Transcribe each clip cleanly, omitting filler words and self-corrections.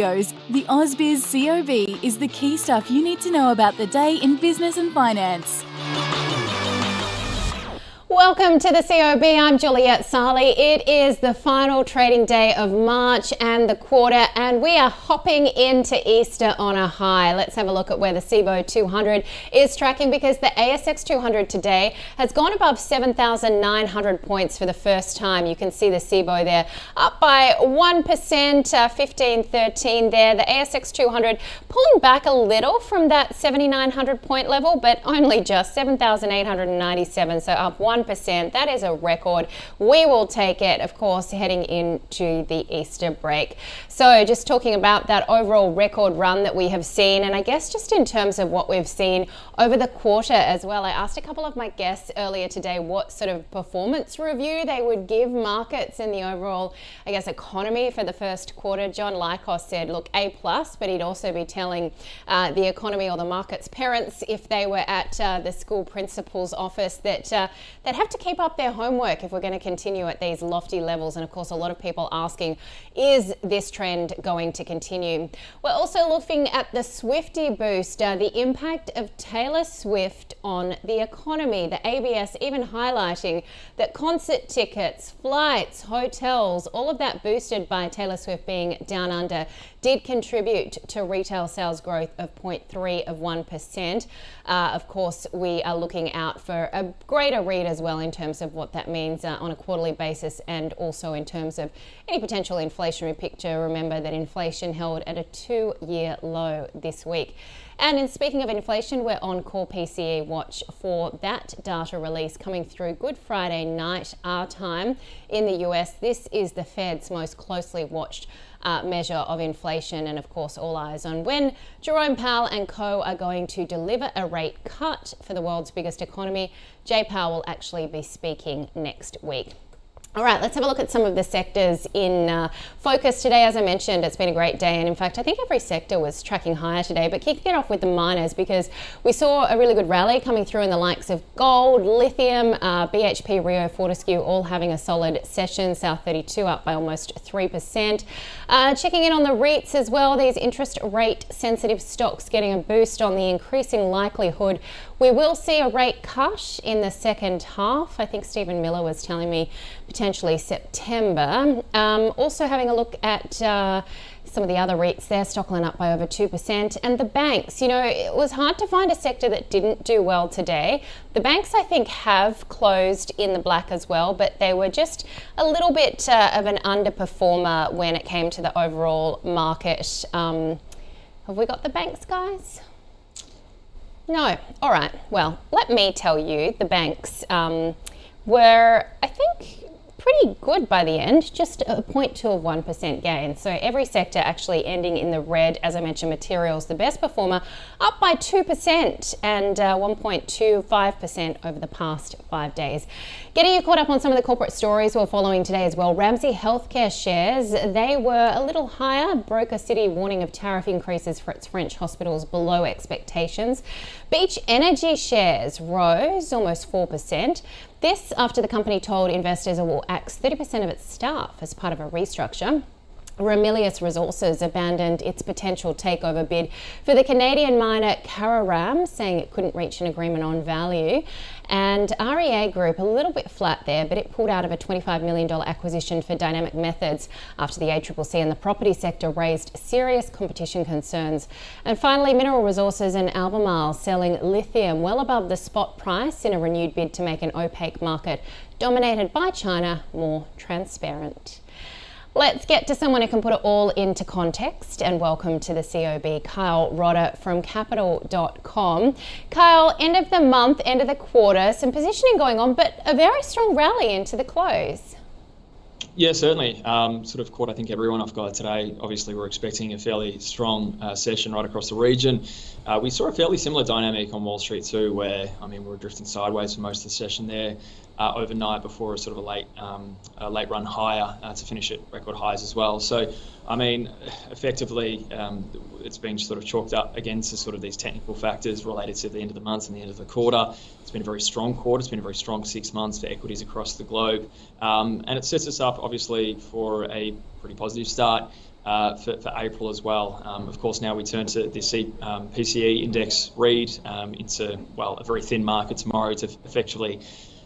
Studios, the ausbiz COB is the key stuff you need to know about the day in business and finance. Welcome to the COB. I'm Juliet Sarli. It is the final trading day of March and the quarter, and we are hopping into Easter on a high. Let's have a look at where the CBO 200 is tracking, because the ASX 200 today has gone above 7,900 points for the first time. You can see the CBO there up by 1%, 15.13 there. The ASX 200 pulling back a little from that 7,900 point level, but only just 7,897, so up 1%. That is a record. We will take it, of course, heading into the Easter break. So just talking about that overall record run that we have seen, and I guess just in terms of what we've seen over the quarter as well, I asked a couple of my guests earlier today what sort of performance review they would give markets and the overall, I guess, economy for the first quarter. John Lycos said, look, A+, but he'd also be telling the economy or the market's parents, if they were at the school principal's office, that they'd have to keep up their homework if we're going to continue at these lofty levels. And of course, a lot of people asking, is this trend going to continue? We're also looking at the Swifty boost, the impact of Taylor Swift on the economy. The ABS even highlighting that concert tickets, flights, hotels, all of that boosted by Taylor Swift being down under, did contribute to retail sales growth of 0.3%. Of course, we are looking out for a greater read as well in terms of what that means on a quarterly basis, and also in terms of any potential inflationary picture. Remember that inflation held at a 2-year low this week. And in speaking of inflation, we're on core PCE watch for that data release coming through Good Friday night, our time in the US. This is the Fed's most closely watched measure of inflation, and of course all eyes on when Jerome Powell and co are going to deliver a rate cut for the world's biggest economy. Jay Powell will actually be speaking next week. All right, let's have a look at some of the sectors in focus today. As I mentioned, it's been a great day, and in fact, I think every sector was tracking higher today, but kicking it off with the miners, because we saw a really good rally coming through in the likes of gold, lithium, BHP, Rio, Fortescue, all having a solid session. South32 up by almost 3%. Checking in on the REITs as well, these interest rate sensitive stocks getting a boost on the increasing likelihood we will see a rate cut in the second half. I think Stephen Miller was telling me potentially September. Also having a look at some of the other REITs there, Stockland up by over 2%. And the banks, you know, it was hard to find a sector that didn't do well today. The banks, I think, have closed in the black as well, but they were just a little bit of an underperformer when it came to the overall market. Have we got the banks, guys? No. All right. Well, let me tell you, the banks were, I think, pretty good by the end, just a 0.2% gain. So every sector actually ending in the red. As I mentioned, materials, the best performer, up by 2% and 1.25% over the past 5 days. Getting you caught up on some of the corporate stories we're following today as well. Ramsay Health Care shares, they were a little higher. Broker Citi warning of tariff increases for its French hospitals below expectations. Beach Energy shares rose almost 4%. This after the company told investors it will axe 30% of its staff as part of a restructure. Ramelius Resources abandoned its potential takeover bid for the Canadian miner Kararam, saying it couldn't reach an agreement on value. And REA Group, a little bit flat there, but it pulled out of a $25 million acquisition for Dynamic Methods after the ACCC and the property sector raised serious competition concerns. And finally, Mineral Resources and Albemarle selling lithium well above the spot price in a renewed bid to make an opaque market dominated by China more transparent. Let's get to someone who can put it all into context, and welcome to the COB, Kyle Rodda from capital.com. Kyle, end of the month, end of the quarter, some positioning going on, but a very strong rally into the close. Yeah, certainly. Sort of caught, I think, everyone off guard today. Obviously, we're expecting a fairly strong session right across the region. We saw a fairly similar dynamic on Wall Street too, where, we were drifting sideways for most of the session there overnight before a sort of a late run higher to finish at record highs as well. So, effectively, it's been sort of chalked up against to sort of these technical factors related to the end of the month and the end of the quarter. It's been a very strong quarter. It's been a very strong 6 months for equities across the globe. And it sets us up, obviously, for a pretty positive start for April as well. Of course, now we turn to the PCE index read into, well, a very thin market tomorrow to effectively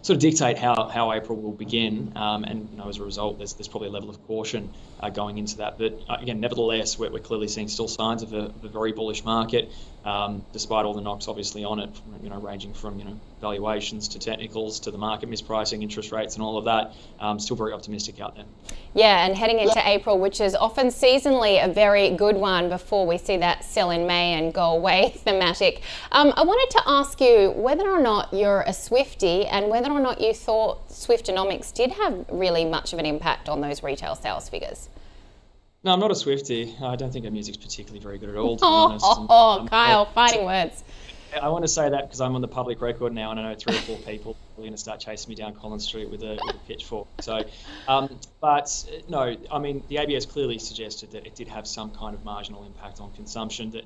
sort of dictate how April will begin, and as a result, there's probably a level of caution going into that. But again, nevertheless, we're clearly seeing still signs of a very bullish market, despite all the knocks obviously on it, ranging from valuations to technicals to the market mispricing, interest rates, and all of that. Still very optimistic out there. Yeah, and heading into April, which is often seasonally a very good one before we see that sell in May and go away thematic. I wanted to ask you whether or not you're a Swiftie and whether or not you thought Swiftonomics did have really much of an impact on those retail sales figures. No, I'm not a Swiftie. I don't think our music's particularly very good at all, to be honest. Kyle, fighting words. I want to say that because I'm on the public record now, and I know 3 or 4 people are going to start chasing me down Collins Street with a pitchfork. So, but no, I mean, the ABS clearly suggested that it did have some kind of marginal impact on consumption. That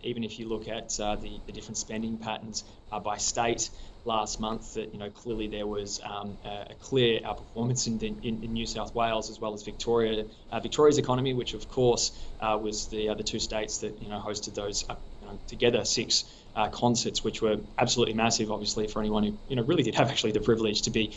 even if you look at the different spending patterns by state last month, that clearly there was a clear outperformance in New South Wales as well as Victoria. Victoria's economy, which of course was the other 2 states that hosted those together 6 concerts, which were absolutely massive, obviously, for anyone who really did have actually the privilege to be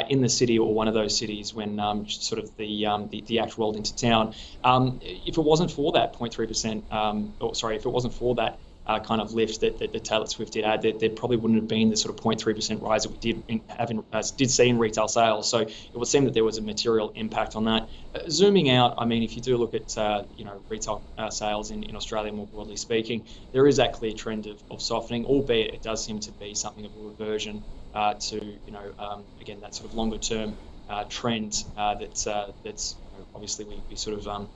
in the city or one of those cities when sort of the act rolled into town. If it wasn't for that 0.3%, if it wasn't for that kind of lift that Taylor Swift did add, there probably wouldn't have been the sort of 0.3% rise that we did see in retail sales. So it would seem that there was a material impact on that. Zooming out, I mean, if you do look at retail sales in Australia more broadly speaking, there is that clear trend of softening, albeit it does seem to be something of a reversion to again that sort of longer term trend that's obviously we sort of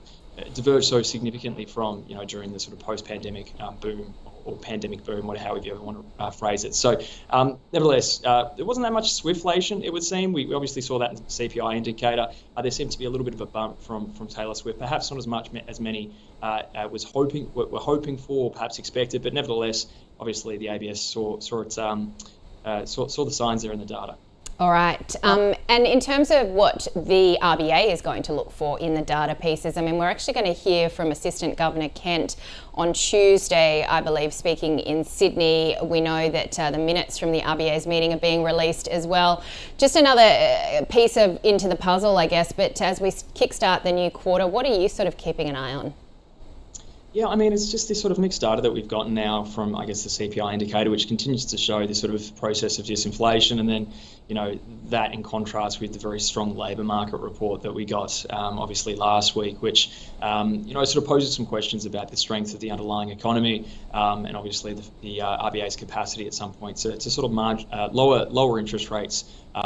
diverged so significantly from during the sort of post-pandemic boom or pandemic boom, however you ever want to phrase it. So nevertheless, there wasn't that much Swiftlation, it would seem. We obviously saw that in the CPI indicator. There seemed to be a little bit of a bump from Taylor Swift, perhaps not as much as many were hoping for, or perhaps expected, but nevertheless, obviously the ABS saw the signs there in the data. All right. And in terms of what the RBA is going to look for in the data pieces, I mean, we're actually going to hear from Assistant Governor Kent on Tuesday, I believe, speaking in Sydney. We know that the minutes from the RBA's meeting are being released as well. Just another piece into the puzzle, I guess. But as we kickstart the new quarter, what are you sort of keeping an eye on? Yeah, I mean, it's just this sort of mixed data that we've gotten now from, I guess, the CPI indicator, which continues to show this sort of process of disinflation, and then, that in contrast with the very strong labour market report that we got, obviously last week, which, sort of poses some questions about the strength of the underlying economy, and obviously the RBA's capacity at some point to sort of lower interest rates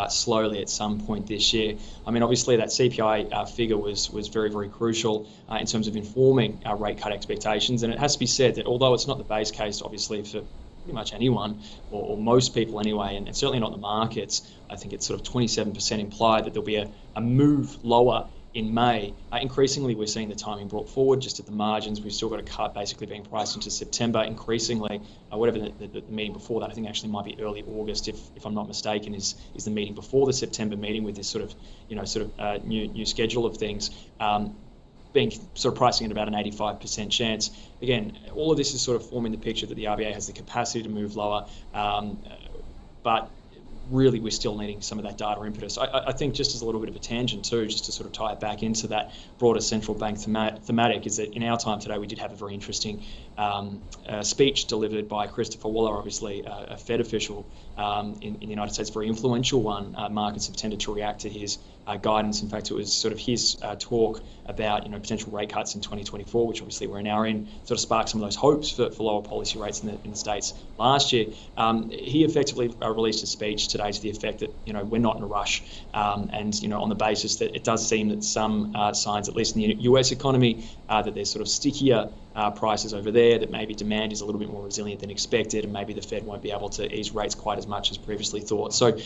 slowly at some point this year. I mean, obviously that CPI figure was very, very crucial in terms of informing our rate cut expectations. And it has to be said that although it's not the base case, obviously, for pretty much anyone or most people anyway, and certainly not the markets, I think it's sort of 27% implied that there'll be a move lower in May. Increasingly, we're seeing the timing brought forward just at the margins. We've still got a cut basically being priced into September. Increasingly, whatever the meeting before that, I think actually might be early August, if I'm not mistaken, is the meeting before the September meeting with this sort of new schedule of things. Being sort of pricing at about an 85% chance. Again, all of this is sort of forming the picture that the RBA has the capacity to move lower, but really we're still needing some of that data impetus. I think just as a little bit of a tangent too, just to sort of tie it back into that broader central bank thematic, is that in our time today we did have a very interesting speech delivered by Christopher Waller, obviously a Fed official in the United States, very influential one. Markets have tended to react to his guidance. In fact, it was sort of his talk about potential rate cuts in 2024, which obviously we're now in, sort of sparked some of those hopes for lower policy rates in the States last year. He effectively released a speech today to the effect that we're not in a rush, and on the basis that it does seem that some signs, at least in the US economy, that there's sort of stickier prices over there, that maybe demand is a little bit more resilient than expected, and maybe the Fed won't be able to ease rates quite as much as previously thought. So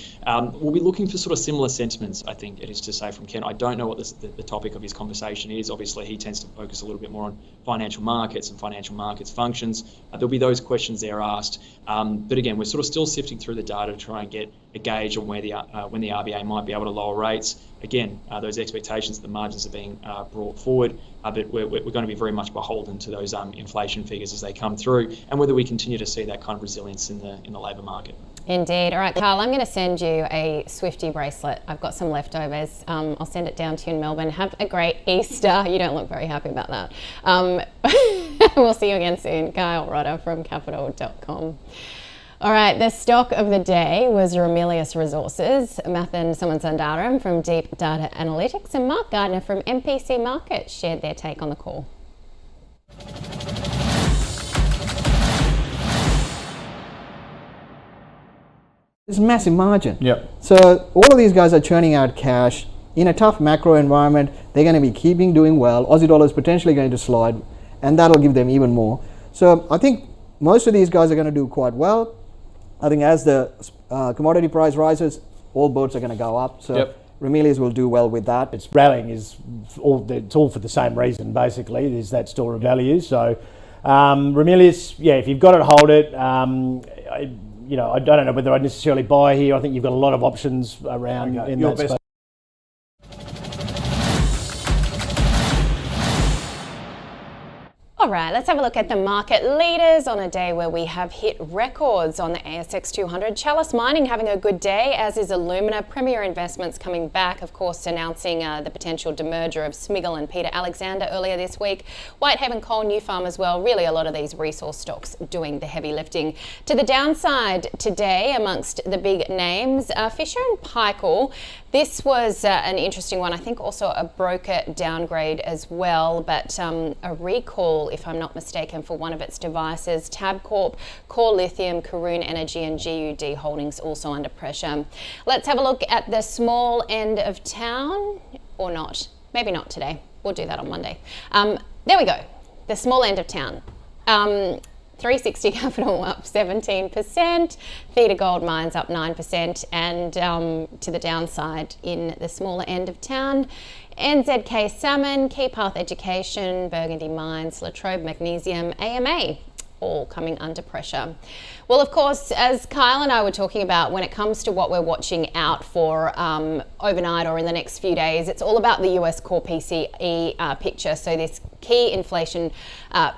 we'll be looking for sort of similar sentiments, I think it is to say, from Ken. I don't know what the topic of his conversation is. Obviously, he tends to focus a little bit more on financial markets and financial markets functions. There'll be those questions there asked. But again, we're sort of still sifting through the data to try and get a gauge on when the RBA might be able to lower rates. Again, those expectations, the margins are being brought forward, but we're going to be very much beholden to those inflation figures as they come through, and whether we continue to see that kind of resilience in the labour market. Indeed. All right, Kyle, I'm going to send you a Swifty bracelet. I've got some leftovers. I'll send it down to you in Melbourne. Have a great Easter. You don't look very happy about that. We'll see you again soon. Kyle Rodda from capital.com. All right, the stock of the day was Ramelius Resources, Mathan Samansundaram from Deep Data Analytics, and Mark Gardner from MPC Markets shared their take on the call. It's a massive margin. Yep. So all of these guys are churning out cash. In a tough macro environment, they're going to be doing well. Aussie dollar is potentially going to slide, and that'll give them even more. So I think most of these guys are going to do quite well. I think as the commodity price rises, all boats are going to go up. So Ramelius will do well with that. It's rallying it's all for the same reason, basically. There's that store of value. So Ramelius, if you've got it, hold it. I don't know whether I'd necessarily buy here. I think you've got a lot of options around in that space. All right, let's have a look at the market leaders on a day where we have hit records on the ASX 200. Chalice Mining having a good day, as is Alumina. Premier Investments coming back, of course, announcing the potential demerger of Smiggle and Peter Alexander earlier this week. Whitehaven Coal, New Farm as well. Really a lot of these resource stocks doing the heavy lifting. To the downside today amongst the big names, Fisher and Paykel. This was an interesting one. I think also a broker downgrade as well, but a recall, if I'm not mistaken, for one of its devices. Tabcorp, Core Lithium, Karoon Energy and GUD Holdings also under pressure. Let's have a look at the small end of town, or not. Maybe not today. We'll do that on Monday. There we go. The small end of town. 360 Capital up 17%, Theta Gold Mines up 9%, and to the downside in the smaller end of town, NZK Salmon, Keypath Education, Burgundy Mines, Latrobe Magnesium, AMA, all coming under pressure. Well, of course, as Kyle and I were talking about, when it comes to what we're watching out for overnight or in the next few days, it's all about the US core PCE picture. So this key inflation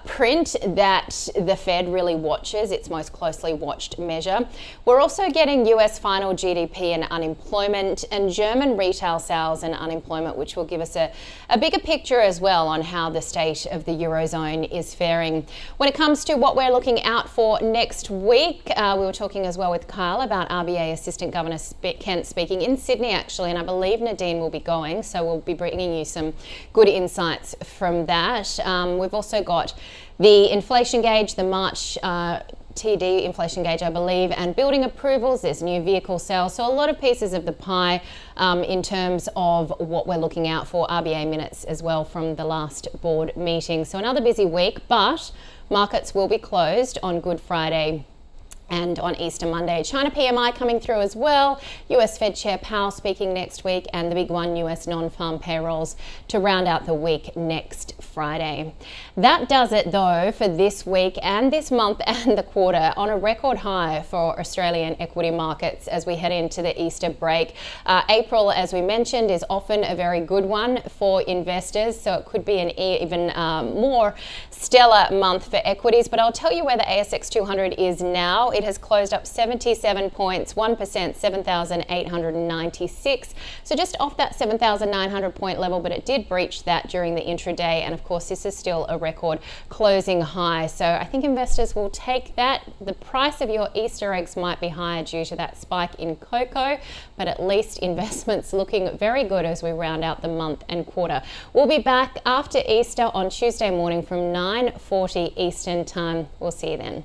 print that the Fed really watches, its most closely watched measure. We're also getting US final GDP and unemployment, and German retail sales and unemployment, which will give us a bigger picture as well on how the state of the Eurozone is faring. When it comes to what we're looking out for next week, we were talking as well with Kyle about RBA Assistant Governor Kent speaking in Sydney actually, and I believe Nadine will be going, so we'll be bringing you some good insights from that. We've also got the inflation gauge, the March TD inflation gauge, I believe, and building approvals. There's new vehicle sales. So a lot of pieces of the pie in terms of what we're looking out for. RBA minutes as well from the last board meeting. So another busy week, but markets will be closed on Good Friday and on Easter Monday. China PMI coming through as well. US Fed Chair Powell speaking next week, and the big one, US non-farm payrolls to round out the week next Friday. That does it though for this week and this month and the quarter, on a record high for Australian equity markets as we head into the Easter break. April, as we mentioned, is often a very good one for investors, so it could be an even more stellar month for equities. But I'll tell you where the ASX 200 is now. It has closed up 77 points, 1%, 7,896. So just off that 7,900 point level, but it did breach that during the intraday. And of course, this is still a record closing high. So I think investors will take that. The price of your Easter eggs might be higher due to that spike in cocoa, but at least investments looking very good as we round out the month and quarter. We'll be back after Easter on Tuesday morning from 9:40 Eastern time. We'll see you then.